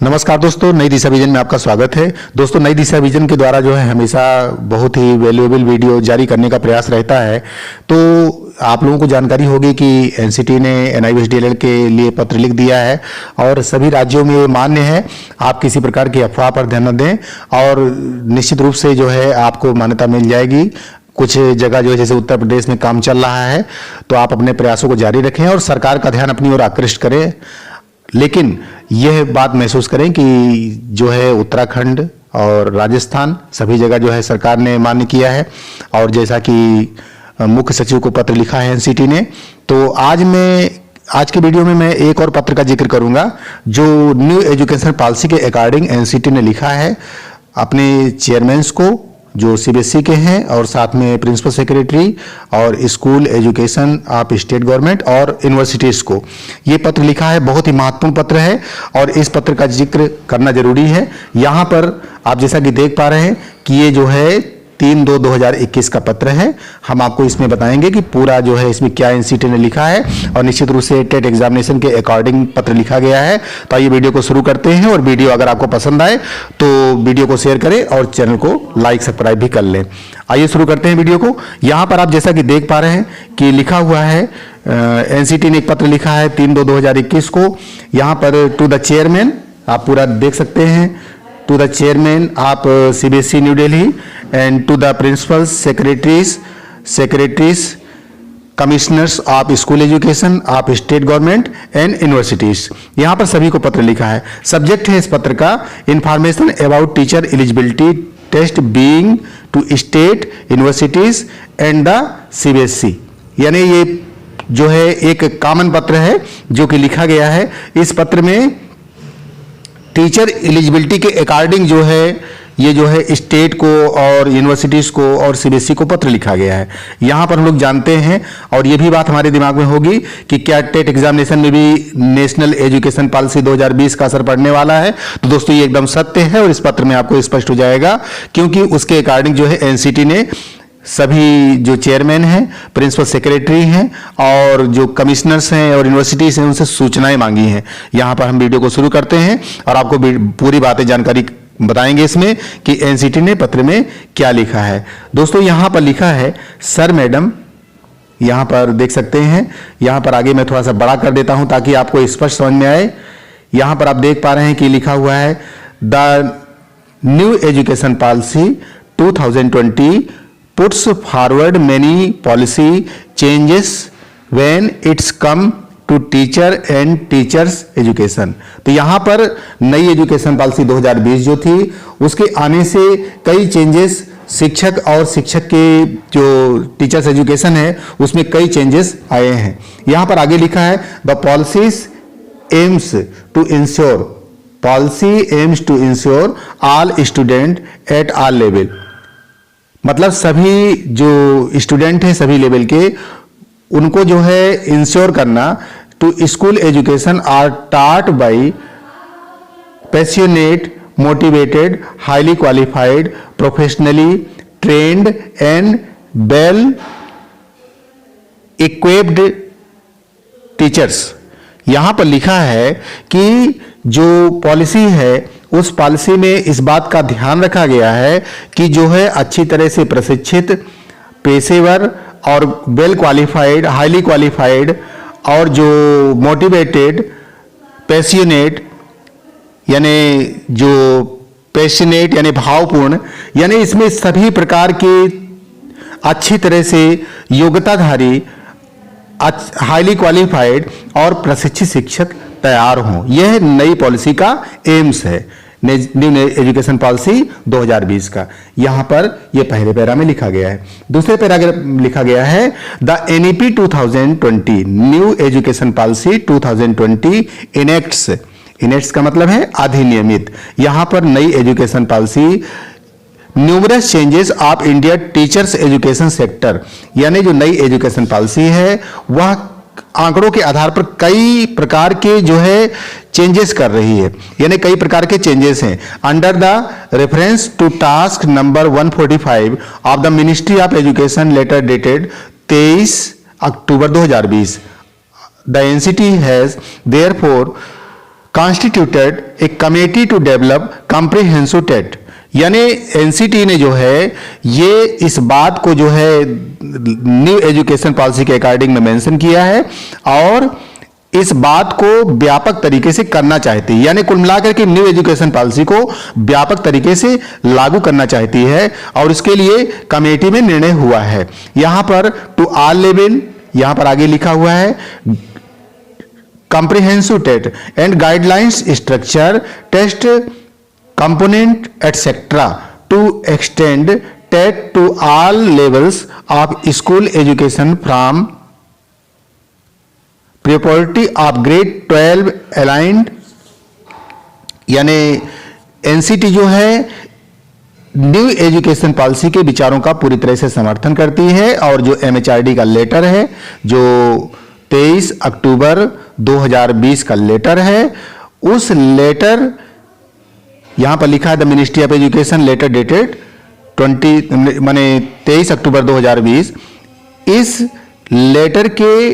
नमस्कार दोस्तों, नई दिशा विजन में आपका स्वागत है। दोस्तों, नई दिशा विजन के द्वारा जो है हमेशा बहुत ही वैल्यूएबल वीडियो जारी करने का प्रयास रहता है। तो आप लोगों को जानकारी होगी कि एनसीटी ने एनआईवीएसडीएलएड के लिए पत्र लिख दिया है और सभी राज्यों में ये मान्य है। आप किसी प्रकार की अफवाह पर ध्यान न दें और निश्चित रूप से जो है आपको मान्यता मिल जाएगी। कुछ जगह जो है जैसे उत्तर प्रदेश में काम चल रहा है, तो आप अपने प्रयासों को जारी रखें और सरकार का ध्यान अपनी ओर आकृष्ट करें। लेकिन यह बात महसूस करें कि जो है उत्तराखंड और राजस्थान सभी जगह जो है सरकार ने मान्य किया है और जैसा कि मुख्य सचिव को पत्र लिखा है एनसीटी ने। तो आज के वीडियो में मैं एक और पत्र का जिक्र करूंगा जो न्यू एजुकेशन पॉलिसी के अकॉर्डिंग एनसीटी ने लिखा है अपने चेयरमैन्स को जो सीबीएसई के हैं और साथ में प्रिंसिपल सेक्रेटरी और school education of state government और यूनिवर्सिटीज को ये पत्र लिखा है। बहुत ही महत्वपूर्ण पत्र है और इस पत्र का जिक्र करना जरूरी है। यहाँ पर आप जैसा कि देख पा रहे हैं कि ये जो है 3/2/2021 का पत्र है। हम आपको इसमें बताएंगे कि पूरा जो है इसमें क्या एनसीटी ने लिखा है और निश्चित रूप से टेट एग्जामिनेशन के अकॉर्डिंग पत्र लिखा गया है। तो आइए वीडियो को शुरू करते हैं और वीडियो अगर आपको पसंद आए तो वीडियो को शेयर करें और चैनल को लाइक सब्सक्राइब भी कर लें। आइए शुरू करते हैं वीडियो को। यहाँ पर आप जैसा कि देख पा रहे हैं कि लिखा हुआ है एनसीटी ने एक पत्र लिखा है 3/2/2021 को। यहाँ पर टू द चेयरमैन आप पूरा देख सकते हैं, टू द चेयरमैन आप CBSE new Delhi and to the principals, secretaries, commissioners of school education of state government and universities. यहाँ पर सभी को पत्र लिखा है। सब्जेक्ट है इस पत्र का information about teacher eligibility test being to state universities and the CBSE. यानी ये जो है एक कॉमन पत्र है जो कि लिखा गया है। इस पत्र में टीचर एलिजिबिलिटी के अकॉर्डिंग जो है ये जो है स्टेट को और यूनिवर्सिटीज को और सीबीएसई को पत्र लिखा गया है। यहाँ पर हम लोग जानते हैं और ये भी बात हमारे दिमाग में होगी कि क्या टेट एग्जामिनेशन में भी नेशनल एजुकेशन पॉलिसी 2020 का असर पड़ने वाला है। तो दोस्तों ये एकदम सत्य है और इस पत्र में आपको स्पष्ट हो जाएगा, क्योंकि उसके अकॉर्डिंग जो है एनसीटी ने सभी जो चेयरमैन हैं, प्रिंसिपल सेक्रेटरी हैं और जो कमिश्नर्स हैं और यूनिवर्सिटीज हैं उनसे सूचनाएं मांगी हैं। यहाँ पर हम वीडियो को शुरू करते हैं और आपको पूरी बातें जानकारी बताएंगे इसमें कि एनसीटी ने पत्र में क्या लिखा है। दोस्तों यहाँ पर लिखा है सर मैडम, यहाँ पर देख सकते हैं। यहाँ पर आगे मैं थोड़ा सा बड़ा कर देता हूं ताकि आपको स्पष्ट समझ में आए। यहाँ पर आप देख पा रहे हैं कि लिखा हुआ है the new education policy 2020 puts forward many policy changes when it's come to teacher and teachers education. तो यहाँ पर नई एजुकेशन पॉलिसी 2020 जो थी उसके आने से कई चेंजेस शिक्षक और शिक्षक के जो टीचर्स एजुकेशन है उसमें कई चेंजेस आए हैं। यहाँ पर आगे लिखा है the policies aims to ensure all student at all level. मतलब सभी जो स्टूडेंट हैं सभी लेवल के उनको जो है इंश्योर करना to school education are taught by passionate motivated highly qualified professionally trained and well equipped teachers. यहां पर लिखा है कि जो पॉलिसी है उस पॉलिसी में इस बात का ध्यान रखा गया है कि जो है अच्छी तरह से प्रशिक्षित पेशेवर और वेल क्वालिफाइड हाईली क्वालिफाइड और जो मोटिवेटेड पैशनेट यानी भावपूर्ण, यानी इसमें सभी प्रकार के अच्छी तरह से योग्यताधारी हाईली क्वालिफाइड और प्रशिक्षित शिक्षक तैयार हों। यह नई पॉलिसी का एम्स है, न्यू एजुकेशन पॉलिसी 2020 का। यहां पर यह पहले पैरा में लिखा गया है। दूसरे पैरा लिखा गया है the NEP 2020 new education policy 2020 इनेक्ट्स का मतलब है अधिनियमित। यहां पर नई education policy numerous changes of India teachers education sector, यानी जो नई एजुकेशन पॉलिसी है वह आंकड़ों के आधार पर कई प्रकार के जो है चेंजेस कर रही है, यानी कई प्रकार के चेंजेस हैं। Under the reference to task number 145 of the ministry of education letter dated 23 October 2020 the NCT has therefore constituted a committee to develop comprehensive TET, यानी एनसीटी ने जो है ये इस बात को जो है न्यू एजुकेशन पॉलिसी के अकॉर्डिंग में मेंशन किया है और इस बात को व्यापक तरीके से करना चाहती है, यानी कुल मिलाकर के न्यू एजुकेशन पॉलिसी को व्यापक तरीके से लागू करना चाहती है और इसके लिए कमेटी में निर्णय हुआ है। यहां पर टू ऑल लेवल, यहां पर आगे लिखा हुआ है comprehensive TET and guidelines structure test component etc. to extend TET to all levels of school education from preparatory of grade 12 aligned, यानी एनसीटी जो है न्यू एजुकेशन पॉलिसी के विचारों का पूरी तरह से समर्थन करती है और जो एमएचआरडी का लेटर है जो 23 अक्टूबर 2020 का लेटर है, उस लेटर यहां पर लिखा है the ministry of education letter dated 23 October 2020। इस लेटर के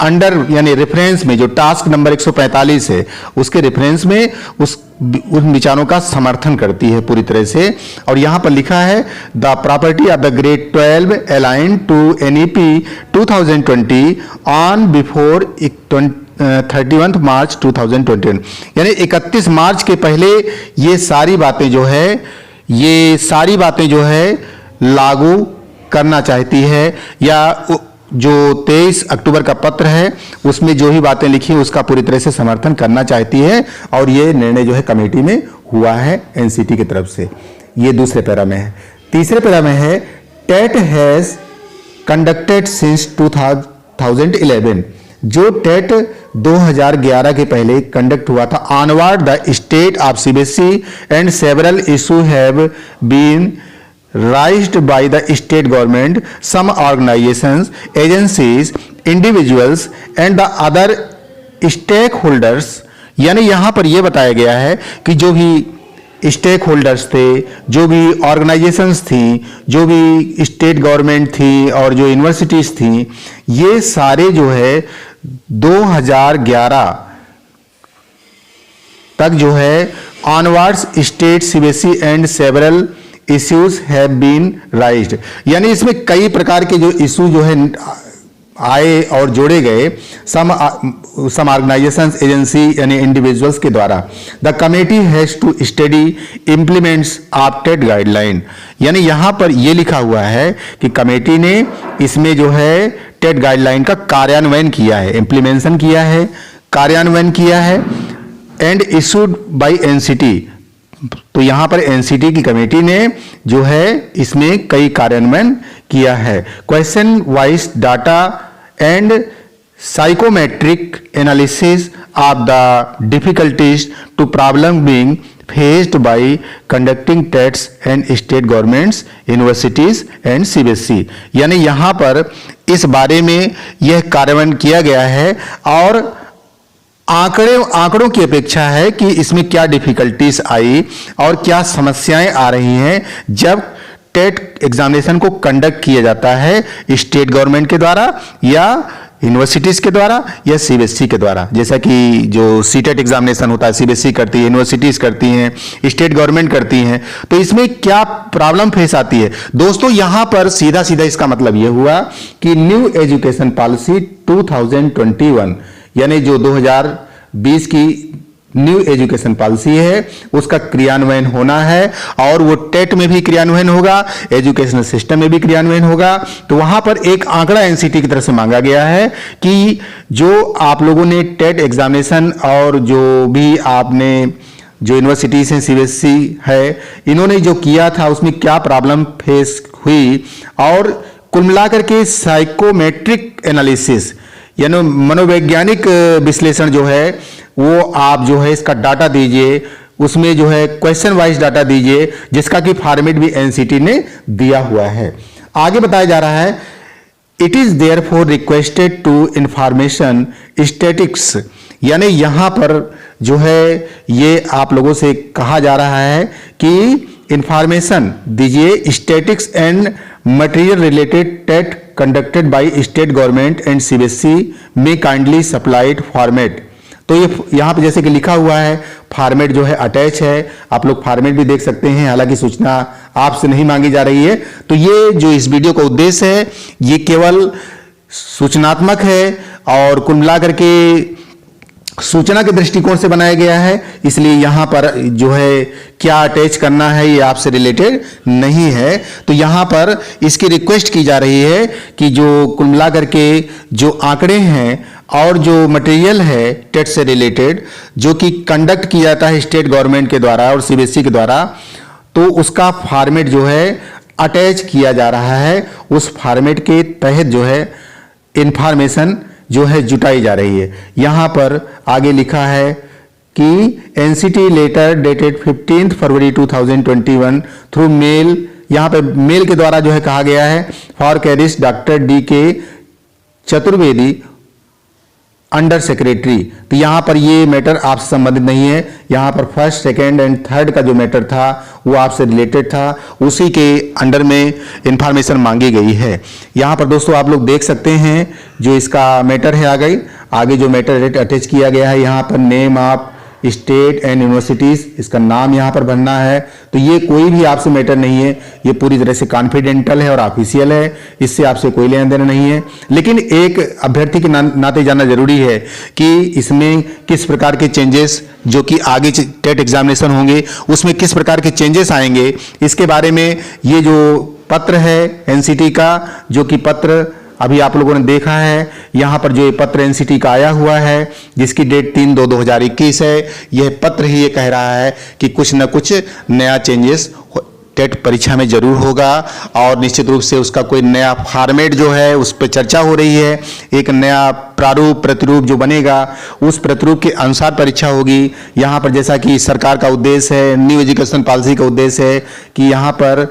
अंडर यानी रेफरेंस में जो टास्क नंबर 145 है उसके रेफरेंस में उन विचारों का समर्थन करती है पूरी तरह से। और यहां पर लिखा है the property of the grade 12 align to NEP 2020 on before 31 March 2021, यानी 31 मार्च के पहले ये सारी बातें जो है लागू करना चाहती है, या जो 23 अक्टूबर का पत्र है उसमें जो ही बातें लिखी है उसका पूरी तरह से समर्थन करना चाहती है और ये निर्णय जो है कमेटी में हुआ है एनसीटी की तरफ से। ये दूसरे पैरा में है। तीसरे पैरा में है टेट हैज कंडक्टेड सिंस 2011, जो टेट 2011 के पहले कंडक्ट हुआ था। Onward the state of CBSE and several issue have been raised by the state government, some organizations, agencies, individuals and the other stakeholders, यानी यहां पर यह बताया गया है कि जो भी स्टेक होल्डर्स थे, जो भी ऑर्गेनाइजेशंस थी, जो भी स्टेट गवर्नमेंट थी और जो यूनिवर्सिटीज थी, ये सारे जो है 2011 तक जो है onwards state CBSE and several issues have been raised, यानी इसमें कई प्रकार के जो इशू जो है आए और जोड़े गए सम ऑर्गेनाइजेशंस, एजेंसी यानी इंडिविजुअल्स के द्वारा। The committee has to study implements of TET guideline, यानी यहां पर यह लिखा हुआ है कि कमेटी ने इसमें जो है टेट गाइडलाइन का कार्यान्वयन किया है, इंप्लीमेंशन किया है, कार्यान्वयन किया है एंड इशूड बाय एनसीटी। तो यहां पर एनसीटी की कमेटी ने जो है इसमें कई कार्यान्वयन किया है। Question wise data and psychometric analysis of the difficulties to problem being faced by conducting TETs and state governments, universities and CBSE, यानी यहां पर इस बारे में यह कार्यान्वयन किया गया है और आंकड़ों की अपेक्षा है कि इसमें क्या डिफिकल्टीज आई और क्या समस्याएं आ रही हैं जब टेट एग्जामिनेशन को कंडक्ट किया जाता है स्टेट गवर्नमेंट के द्वारा या यूनिवर्सिटीज के द्वारा या सीबीएसई के द्वारा। जैसा कि जो सीटेट एग्जामिनेशन होता है सीबीएसई करती है, यूनिवर्सिटीज करती हैं, स्टेट गवर्नमेंट करती हैं, तो इसमें क्या प्रॉब्लम फेस आती है। दोस्तों यहां पर सीधा सीधा इसका मतलब यह हुआ कि न्यू एजुकेशन पॉलिसी 2021 यानी जो 2020 की न्यू एजुकेशन पॉलिसी है उसका क्रियान्वयन होना है और वो टेट में भी क्रियान्वयन होगा, एजुकेशनल सिस्टम में भी क्रियान्वयन होगा। तो वहां पर एक आंकड़ा एनसीटी की तरफ से मांगा गया है कि जो आप लोगों ने टेट एग्जामिनेशन और जो भी आपने जो यूनिवर्सिटीज हैं सीबीएसई है इन्होंने जो किया था उसमें क्या प्रॉब्लम फेस हुई और कुल मिलाकर के साइकोमेट्रिक एनालिसिस यानी मनोवैज्ञानिक विश्लेषण जो है वो आप जो है इसका डाटा दीजिए, उसमें जो है क्वेश्चन वाइज डाटा दीजिए जिसका कि फॉर्मेट भी एनसीटी ने दिया हुआ है। आगे बताया जा रहा है it is therefore requested to information statics, यानी यहां पर जो है ये आप लोगों से कहा जा रहा है कि इंफॉर्मेशन दीजिए statics and material related TET conducted by state government and CBSE may kindly supplied format। तो ये यहाँ पे जैसे कि लिखा हुआ है फॉर्मेट जो है अटैच है, आप लोग फॉर्मेट भी देख सकते हैं। हालांकि सूचना आपसे नहीं मांगी जा रही है। तो ये जो इस वीडियो का उद्देश्य है ये केवल सूचनात्मक है और कुल मिलाकर के सूचना के दृष्टिकोण से बनाया गया है। इसलिए यहाँ पर जो है क्या अटैच करना है ये आपसे रिलेटेड नहीं है। तो यहाँ पर इसकी रिक्वेस्ट की जा रही है कि जो कुल मिलाकर के जो आंकड़े हैं और जो मटेरियल है टेट से रिलेटेड जो कि कंडक्ट किया जाता है स्टेट गवर्नमेंट के द्वारा और सीबीएसई के द्वारा, तो उसका फॉर्मेट जो है अटैच किया जा रहा है। उस फॉर्मेट के तहत जो है इंफॉर्मेशन जो है जुटाई जा रही है। यहां पर आगे लिखा है कि एनसीटी लेटर डेटेड 15 फरवरी 2021 थ्रू मेल, यहां पे मेल के द्वारा जो है कहा गया है फॉर कैरिस doctor D K. Chaturvedi under secretary. तो यहां पर ये मैटर आपसे संबंधित नहीं है। यहां पर फर्स्ट, सेकेंड एंड थर्ड का जो मैटर था वो आपसे रिलेटेड था, उसी के अंडर में इंफॉर्मेशन मांगी गई है। यहां पर दोस्तों आप लोग देख सकते हैं जो इसका मैटर है आगे जो मैटर अटैच किया गया है। यहां पर name of state and universities, इसका नाम यहां पर भरना है। तो ये कोई भी आपसे मैटर नहीं है, ये पूरी तरह से कॉन्फिडेंटल है और ऑफिशियल है, इससे आपसे कोई लेना देना नहीं है। लेकिन एक अभ्यर्थी के नाते जानना जरूरी है कि इसमें किस प्रकार के चेंजेस जो कि आगे टेट एग्जामिनेशन होंगे उसमें किस प्रकार के चेंजेस आएंगे, इसके बारे में ये जो पत्र है एनसीटी का, जो कि पत्र अभी आप लोगों ने देखा है, यहाँ पर जो ये पत्र एनसीटी का आया हुआ है जिसकी डेट 3/2/2021 है, यह पत्र ही ये कह रहा है कि कुछ न कुछ नया चेंजेस टेट परीक्षा में जरूर होगा और निश्चित रूप से उसका कोई नया फॉर्मेट जो है उस पर चर्चा हो रही है। एक नया प्रारूप प्रतिरूप जो बनेगा उस प्रतिरूप के अनुसार परीक्षा होगी। यहाँ पर जैसा कि सरकार का उद्देश्य है, न्यू एजुकेशन पॉलिसी का उद्देश्य है कि यहाँ पर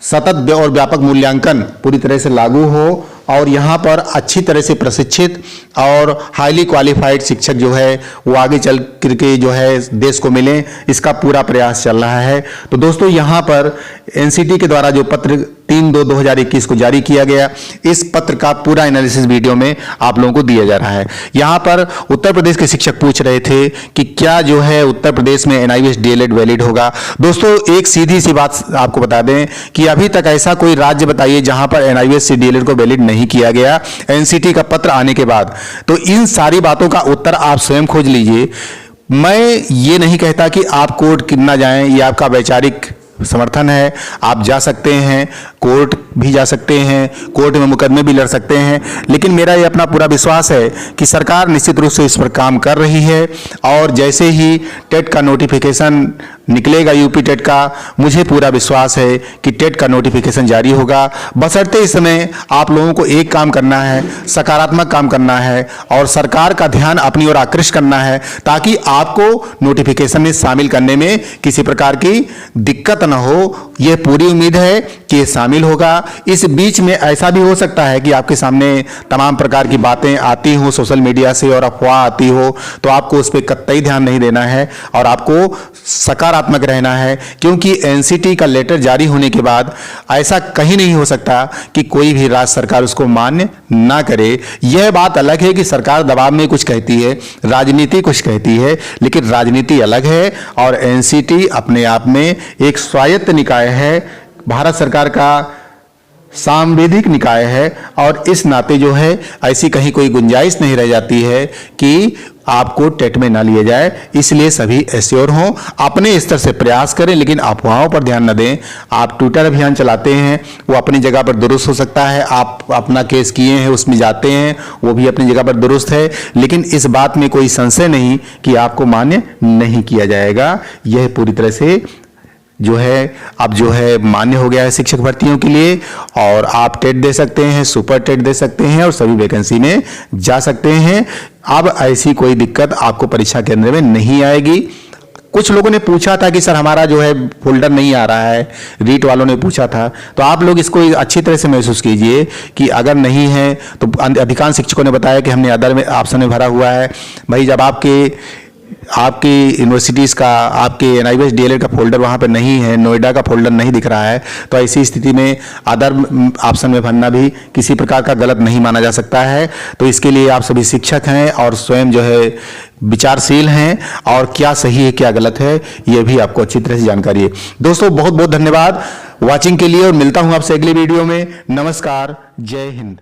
सतत और व्यापक मूल्यांकन पूरी तरह से लागू हो और यहाँ पर अच्छी तरह से प्रशिक्षित और हाईली क्वालिफाइड शिक्षक जो है वो आगे चल करके जो है देश को मिले, इसका पूरा प्रयास चल रहा है। तो दोस्तों यहाँ पर एनसीटी के द्वारा जो पत्र 3/2/2021 को जारी किया गया, इस पत्र का पूरा एनालिसिस वीडियो में आप लोगों को दिया जा रहा है। यहाँ पर उत्तर प्रदेश के शिक्षक पूछ रहे थे कि क्या जो है उत्तर प्रदेश में एनआईवीएस डीएलएड वैलिड होगा। दोस्तों एक सीधी सी बात आपको बता दें कि अभी तक ऐसा कोई राज्य बताइए जहां पर एनआईवीएस से डीएलएड को वैलिड नहीं किया गया एनसीटी का पत्र आने के बाद। तो इन सारी बातों का उत्तर आप स्वयं खोज लीजिए। मैं ये नहीं कहता कि आप कोर्ट ना जाएं, ये आपका वैचारिक समर्थन है, आप जा सकते हैं, कोर्ट भी जा सकते हैं, कोर्ट में मुकदमे भी लड़ सकते हैं। लेकिन मेरा ये अपना पूरा विश्वास है कि सरकार निश्चित रूप से इस पर काम कर रही है और जैसे ही टेट का नोटिफिकेशन निकलेगा यूपी टेट का, मुझे पूरा विश्वास है कि टेट का नोटिफिकेशन जारी होगा। बशर्ते इस समय आप लोगों को एक काम करना है, सकारात्मक काम करना है और सरकार का ध्यान अपनी ओर आकृष्ट करना है ताकि आपको नोटिफिकेशन में शामिल करने में किसी प्रकार की दिक्कत न हो। यह पूरी उम्मीद है कि ये शामिल होगा। इस बीच में ऐसा भी हो सकता है कि आपके सामने तमाम प्रकार की बातें आती हो सोशल मीडिया से और अफवाह आती हो, तो आपको उस पर कतई ध्यान नहीं देना है और आपको सकारात्मक रहना है, क्योंकि एनसीटी का लेटर जारी होने के बाद ऐसा कहीं नहीं हो सकता कि कोई भी राज्य सरकार उसको मान्य ना करे। यह बात अलग है कि सरकार दबाव में कुछ कहती है, राजनीति कुछ कहती है, लेकिन राजनीति अलग है और एनसीटी अपने आप में एक स्वायत्त निकाय है, भारत सरकार का सांविधिक निकाय है और इस नाते जो है ऐसी कहीं कोई गुंजाइश नहीं रह जाती है कि आपको टेट में ना लिया जाए। इसलिए सभी एश्योर हों, अपने स्तर से प्रयास करें, लेकिन अफवाहों पर ध्यान न दें। आप ट्विटर अभियान चलाते हैं, वो अपनी जगह पर दुरुस्त हो सकता है, आप अपना केस किए हैं उसमें जाते हैं, वो भी अपनी जगह पर दुरुस्त है, लेकिन इस बात में कोई संशय नहीं कि आपको मान्य नहीं किया जाएगा। यह पूरी तरह से जो है अब जो है मान्य हो गया है शिक्षक भर्तियों के लिए और आप टेट दे सकते हैं, सुपर टेट दे सकते हैं और सभी वैकेंसी में जा सकते हैं। अब ऐसी कोई दिक्कत आपको परीक्षा केंद्र में नहीं आएगी। कुछ लोगों ने पूछा था कि सर हमारा जो है फोल्डर नहीं आ रहा है, रीट वालों ने पूछा था, तो आप लोग इसको अच्छी तरह से महसूस कीजिए कि अगर नहीं है तो अधिकांश शिक्षकों ने बताया कि हमने अदर में ऑप्शन में भरा हुआ है। भाई जब आपके आपकी यूनिवर्सिटीज़ का, आपके NIBS DLED का फोल्डर वहाँ पर नहीं है, नोएडा का फोल्डर नहीं दिख रहा है, तो ऐसी स्थिति में अदर ऑप्शन में भरना भी किसी प्रकार का गलत नहीं माना जा सकता है। तो इसके लिए आप सभी शिक्षक हैं और स्वयं जो है विचारशील हैं, और क्या सही है क्या गलत है ये भी आपको अच्छी तरह से जानकारी है। दोस्तों बहुत बहुत धन्यवाद वॉचिंग के लिए, और मिलता हूं आपसे अगली वीडियो में। नमस्कार, जय हिंद।